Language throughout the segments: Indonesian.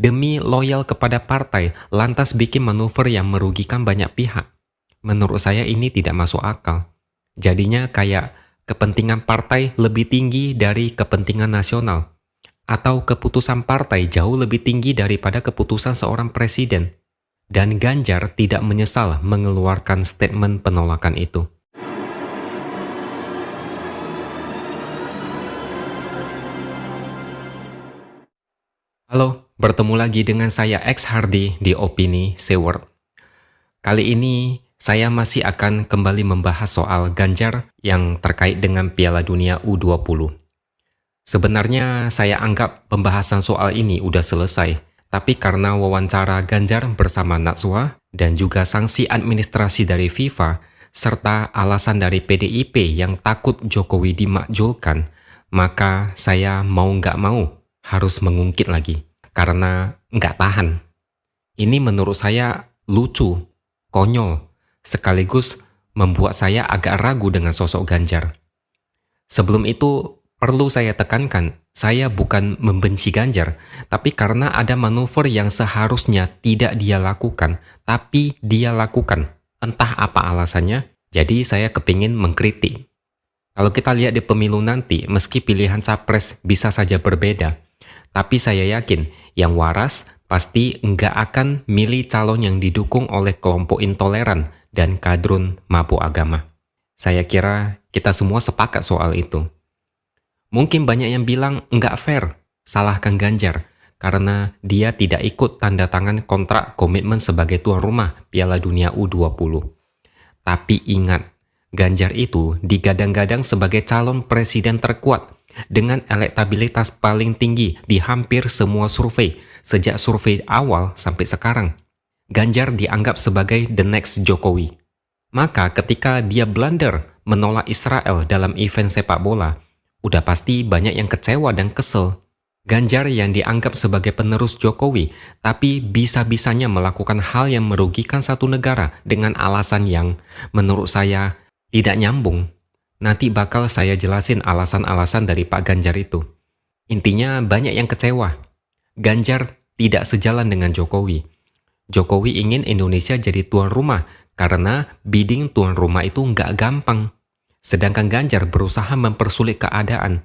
Demi loyal kepada partai, lantas bikin manuver yang merugikan banyak pihak. Menurut saya ini tidak masuk akal. Jadinya kayak kepentingan partai lebih tinggi dari kepentingan nasional. Atau keputusan partai jauh lebih tinggi daripada keputusan seorang presiden. Dan Ganjar tidak menyesal mengeluarkan statement penolakan itu. Halo, bertemu lagi dengan saya X Hardy di Opini Seward. Kali ini saya masih akan kembali membahas soal Ganjar yang terkait dengan Piala Dunia U20. Sebenarnya saya anggap pembahasan soal ini udah selesai, tapi karena wawancara Ganjar bersama Najwa dan juga sanksi administrasi dari FIFA, serta alasan dari PDIP yang takut Jokowi dimakzulkan, maka saya mau nggak mau harus mengungkit lagi, karena nggak tahan. Ini menurut saya lucu, konyol, sekaligus membuat saya agak ragu dengan sosok Ganjar. Sebelum itu, perlu saya tekankan, saya bukan membenci Ganjar, tapi karena ada manuver yang seharusnya tidak dia lakukan, tapi dia lakukan. Entah apa alasannya, jadi saya kepingin mengkritik. Kalau kita lihat di pemilu nanti, meski pilihan capres bisa saja berbeda, tapi saya yakin yang waras pasti nggak akan milih calon yang didukung oleh kelompok intoleran dan kadrun mabuk agama. Saya kira kita semua sepakat soal itu. Mungkin banyak yang bilang nggak fair, salahkan Ganjar, karena dia tidak ikut tanda tangan kontrak komitmen sebagai tuan rumah Piala Dunia U20. Tapi ingat, Ganjar itu digadang-gadang sebagai calon presiden terkuat dengan elektabilitas paling tinggi di hampir semua survei sejak survei awal sampai sekarang. Ganjar dianggap sebagai the next Jokowi. Maka ketika dia blunder menolak Israel dalam event sepak bola, udah pasti banyak yang kecewa dan kesel. Ganjar yang dianggap sebagai penerus Jokowi, tapi bisa-bisanya melakukan hal yang merugikan satu negara dengan alasan yang menurut saya tidak nyambung. Nanti bakal saya jelasin alasan-alasan dari Pak Ganjar itu. Intinya banyak yang kecewa. Ganjar tidak sejalan dengan Jokowi. Jokowi ingin Indonesia jadi tuan rumah karena bidding tuan rumah itu nggak gampang. Sedangkan Ganjar berusaha mempersulit keadaan.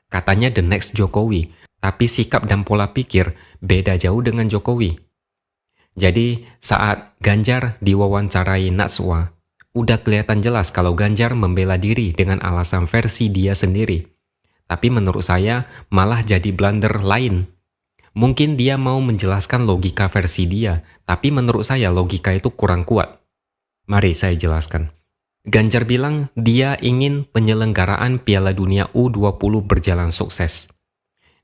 Katanya the next Jokowi, tapi sikap dan pola pikir beda jauh dengan Jokowi. Jadi saat Ganjar diwawancarai Najwa, udah kelihatan jelas kalau Ganjar membela diri dengan alasan versi dia sendiri. Tapi menurut saya malah jadi blunder lain. Mungkin dia mau menjelaskan logika versi dia, tapi menurut saya logika itu kurang kuat. Mari saya jelaskan. Ganjar bilang dia ingin penyelenggaraan Piala Dunia U20 berjalan sukses.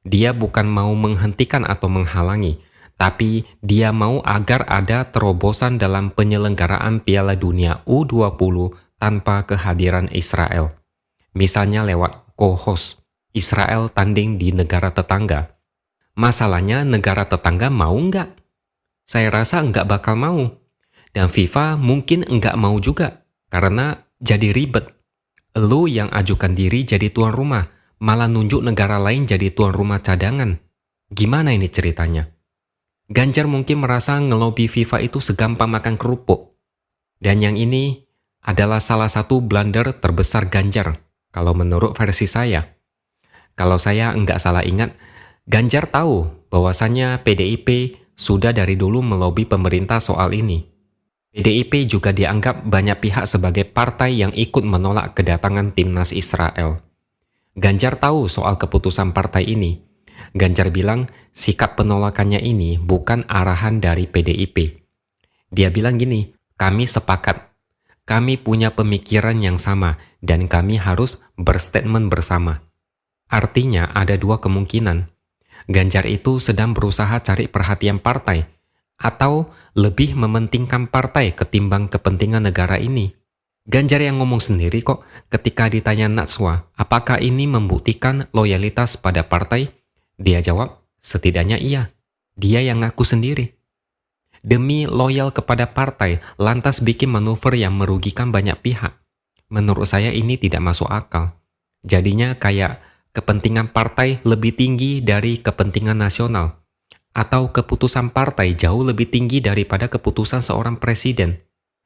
Dia bukan mau menghentikan atau menghalangi, tapi dia mau agar ada terobosan dalam penyelenggaraan Piala Dunia U20 tanpa kehadiran Israel. Misalnya lewat co-host, Israel tanding di negara tetangga. Masalahnya negara tetangga mau nggak? Saya rasa nggak bakal mau. Dan FIFA mungkin nggak mau juga, karena jadi ribet. Lu yang ajukan diri jadi tuan rumah, malah nunjuk negara lain jadi tuan rumah cadangan. Gimana ini ceritanya? Ganjar mungkin merasa ngelobi FIFA itu segampang makan kerupuk. Dan yang ini adalah salah satu blunder terbesar Ganjar, kalau menurut versi saya. Kalau saya nggak salah ingat, Ganjar tahu bahwasannya PDIP sudah dari dulu melobi pemerintah soal ini. PDIP juga dianggap banyak pihak sebagai partai yang ikut menolak kedatangan timnas Israel. Ganjar tahu soal keputusan partai ini. Ganjar bilang sikap penolakannya ini bukan arahan dari PDIP. Dia bilang gini, kami sepakat, kami punya pemikiran yang sama dan kami harus berstatement bersama. Artinya ada dua kemungkinan. Ganjar itu sedang berusaha cari perhatian partai atau lebih mementingkan partai ketimbang kepentingan negara ini. Ganjar yang ngomong sendiri kok ketika ditanya Najwa, apakah ini membuktikan loyalitas pada partai? Dia jawab, setidaknya iya. Dia yang ngaku sendiri. Demi loyal kepada partai, lantas bikin manuver yang merugikan banyak pihak. Menurut saya ini tidak masuk akal. Jadinya kayak kepentingan partai lebih tinggi dari kepentingan nasional. atau keputusan partai jauh lebih tinggi daripada keputusan seorang presiden.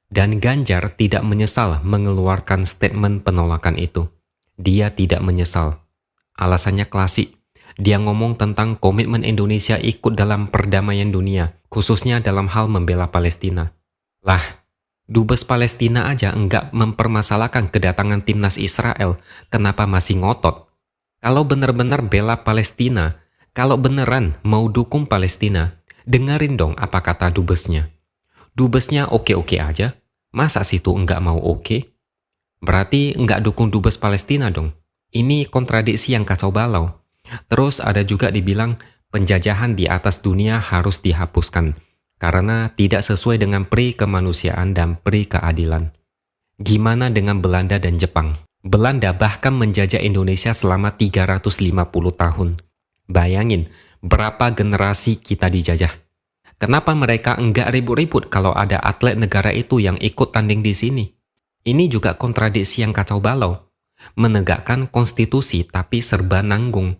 Dan Ganjar tidak menyesal mengeluarkan statement penolakan itu. Dia tidak menyesal. Alasannya klasik. Dia ngomong tentang komitmen Indonesia ikut dalam perdamaian dunia, khususnya dalam hal membela Palestina. Lah, Dubes Palestina aja enggak mempermasalahkan kedatangan timnas Israel, kenapa masih ngotot? Kalau benar-benar bela Palestina, kalau beneran mau dukung Palestina, dengerin dong apa kata dubesnya. Dubesnya oke-oke aja, masa situ enggak mau oke? Berarti enggak dukung dubes Palestina dong. Ini kontradiksi yang kacau balau. Terus ada juga dibilang penjajahan di atas dunia harus dihapuskan karena tidak sesuai dengan pri kemanusiaan dan pri keadilan. Gimana dengan Belanda dan Jepang? Belanda bahkan menjajah Indonesia selama 350 tahun. Bayangin berapa generasi kita dijajah. Kenapa mereka enggak ribut-ribut kalau ada atlet negara itu yang ikut tanding di sini? Ini juga kontradiksi yang kacau balau. Menegakkan konstitusi tapi serba nanggung.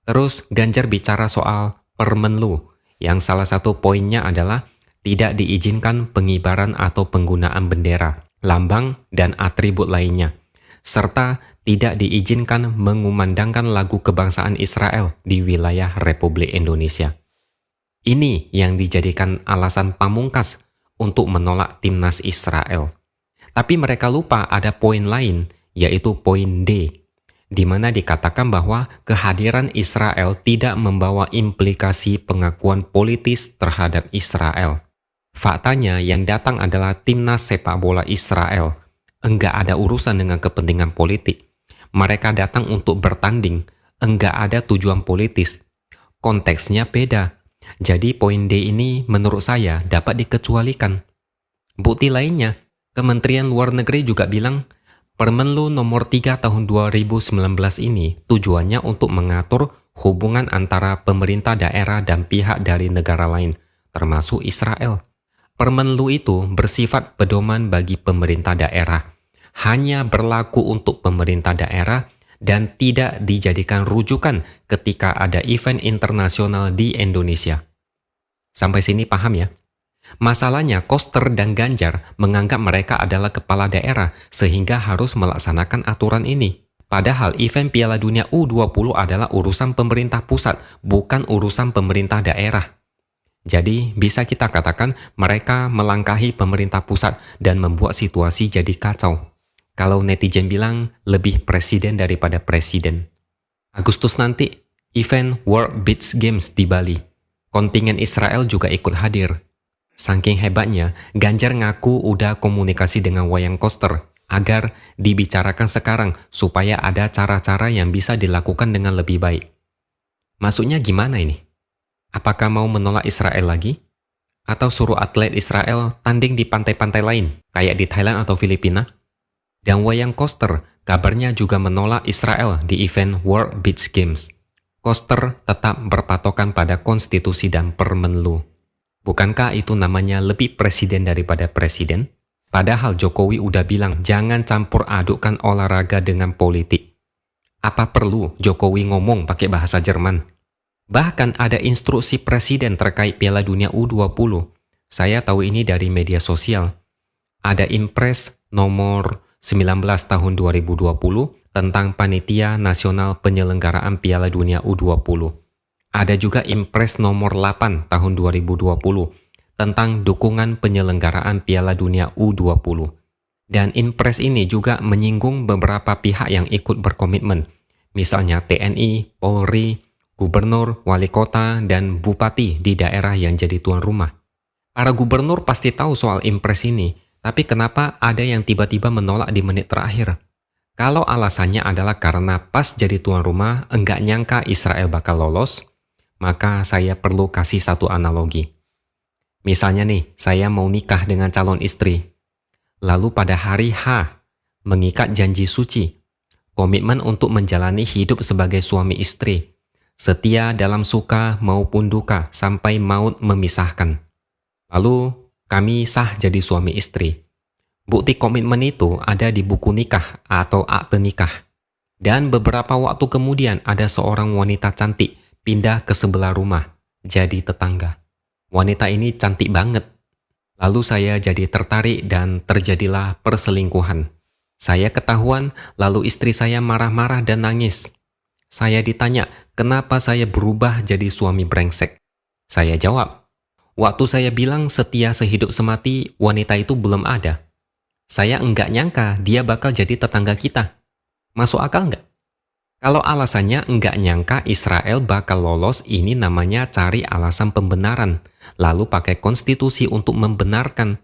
Terus Ganjar bicara soal Permenlu, yang salah satu poinnya adalah tidak diizinkan pengibaran atau penggunaan bendera, lambang, dan atribut lainnya, serta tidak diizinkan mengumandangkan lagu kebangsaan Israel di wilayah Republik Indonesia. Ini yang dijadikan alasan pamungkas untuk menolak timnas Israel. Tapi mereka lupa ada poin lain, yaitu poin D, di mana dikatakan bahwa kehadiran Israel tidak membawa implikasi pengakuan politis terhadap Israel. Faktanya yang datang adalah timnas sepak bola Israel. Enggak ada urusan dengan kepentingan politik. Mereka datang untuk bertanding, enggak ada tujuan politis. Konteksnya beda. Jadi poin D ini menurut saya dapat dikecualikan. Bukti lainnya, Kementerian Luar Negeri juga bilang Permenlu nomor 3 tahun 2019 ini tujuannya untuk mengatur hubungan antara pemerintah daerah dan pihak dari negara lain, termasuk Israel. Permenlu itu bersifat pedoman bagi pemerintah daerah, hanya berlaku untuk pemerintah daerah dan tidak dijadikan rujukan ketika ada event internasional di Indonesia. Sampai sini paham ya? Masalahnya Koster dan Ganjar menganggap mereka adalah kepala daerah sehingga harus melaksanakan aturan ini. Padahal event Piala Dunia U20 adalah urusan pemerintah pusat, bukan urusan pemerintah daerah. Jadi bisa kita katakan mereka melangkahi pemerintah pusat dan membuat situasi jadi kacau. Kalau netizen bilang lebih presiden daripada presiden. Agustus nanti, event World Beach Games di Bali. Kontingen Israel juga ikut hadir. Saking hebatnya, Ganjar ngaku udah komunikasi dengan Wayan Koster agar dibicarakan sekarang supaya ada cara-cara yang bisa dilakukan dengan lebih baik. Maksudnya gimana ini? Apakah mau menolak Israel lagi? Atau suruh atlet Israel tanding di pantai-pantai lain, kayak di Thailand atau Filipina? Dan Wayan Koster kabarnya juga menolak Israel di event World Beach Games. Koster tetap berpatokan pada konstitusi dan Permenlu. Bukankah itu namanya lebih presiden daripada presiden? Padahal Jokowi udah bilang jangan campur adukkan olahraga dengan politik. Apa perlu Jokowi ngomong pakai bahasa Jerman? Bahkan ada instruksi presiden terkait Piala Dunia U20. Saya tahu ini dari media sosial. Ada Impres nomor 19 tahun 2020 tentang Panitia Nasional Penyelenggaraan Piala Dunia U20. Ada juga Impres nomor 8 tahun 2020 tentang dukungan penyelenggaraan Piala Dunia U20. Dan Impres ini juga menyinggung beberapa pihak yang ikut berkomitmen, misalnya TNI, Polri, Gubernur, Wali Kota, dan Bupati di daerah yang jadi tuan rumah. Para gubernur pasti tahu soal Impres ini, tapi kenapa ada yang tiba-tiba menolak di menit terakhir? Kalau alasannya adalah karena pas jadi tuan rumah enggak nyangka Israel bakal lolos, maka saya perlu kasih satu analogi. Misalnya nih, saya mau nikah dengan calon istri. Lalu pada hari H, mengikat janji suci, komitmen untuk menjalani hidup sebagai suami istri, setia dalam suka maupun duka sampai maut memisahkan. Lalu kami sah jadi suami istri. Bukti komitmen itu ada di buku nikah atau akte nikah. Dan beberapa waktu kemudian ada seorang wanita cantik pindah ke sebelah rumah. jadi tetangga. Wanita ini cantik banget. Lalu saya jadi tertarik dan terjadilah perselingkuhan. Saya ketahuan, lalu istri saya marah-marah dan nangis. Saya ditanya, kenapa saya berubah jadi suami brengsek? Saya jawab, waktu saya bilang setia sehidup semati, wanita itu belum ada. Saya enggak nyangka dia bakal jadi tetangga kita. Masuk akal enggak? Kalau alasannya enggak nyangka Israel bakal lolos, ini namanya cari alasan pembenaran, lalu pakai konstitusi untuk membenarkan.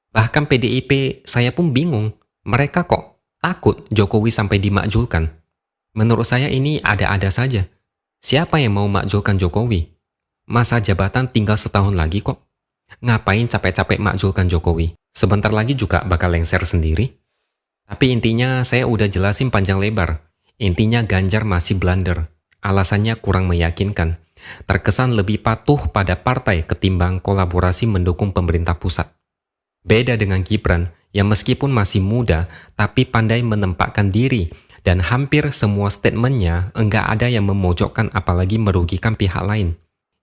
Bahkan PDIP saya pun bingung, mereka kok takut Jokowi sampai dimakzulkan. Menurut saya ini ada-ada saja. Siapa yang mau makzulkan Jokowi? Masa jabatan tinggal setahun lagi kok. Ngapain capek-capek makzulkan Jokowi? Sebentar lagi juga bakal lengser sendiri. Tapi intinya saya udah jelasin panjang lebar. Intinya Ganjar masih blunder. Alasannya kurang meyakinkan. Terkesan lebih patuh pada partai ketimbang kolaborasi mendukung pemerintah pusat. Beda dengan Gibran yang meskipun masih muda tapi pandai menempatkan diri dan hampir semua statementnya enggak ada yang memojokkan apalagi merugikan pihak lain.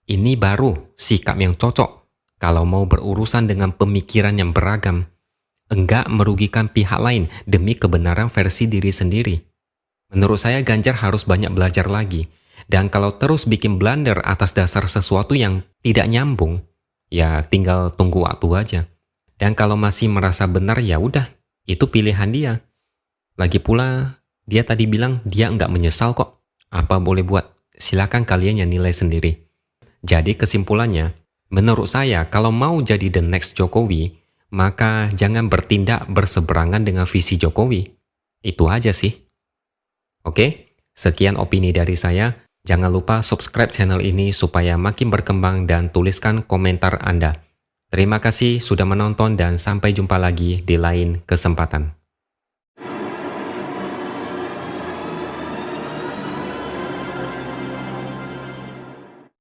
Ini baru sikap yang cocok kalau mau berurusan dengan pemikiran yang beragam. Enggak merugikan pihak lain demi kebenaran versi diri sendiri. Menurut saya Ganjar harus banyak belajar lagi. Dan kalau terus bikin blunder atas dasar sesuatu yang tidak nyambung, ya tinggal tunggu waktu aja. Dan kalau masih merasa benar ya udah, itu pilihan dia. Lagi pula, dia tadi bilang dia nggak menyesal kok. Apa boleh buat? Silakan kalian yang nilai sendiri. Jadi kesimpulannya, menurut saya kalau mau jadi the next Jokowi, maka jangan bertindak berseberangan dengan visi Jokowi. Itu aja sih. Oke, sekian opini dari saya. Jangan lupa subscribe channel ini supaya makin berkembang dan tuliskan komentar Anda. Terima kasih sudah menonton dan sampai jumpa lagi di lain kesempatan.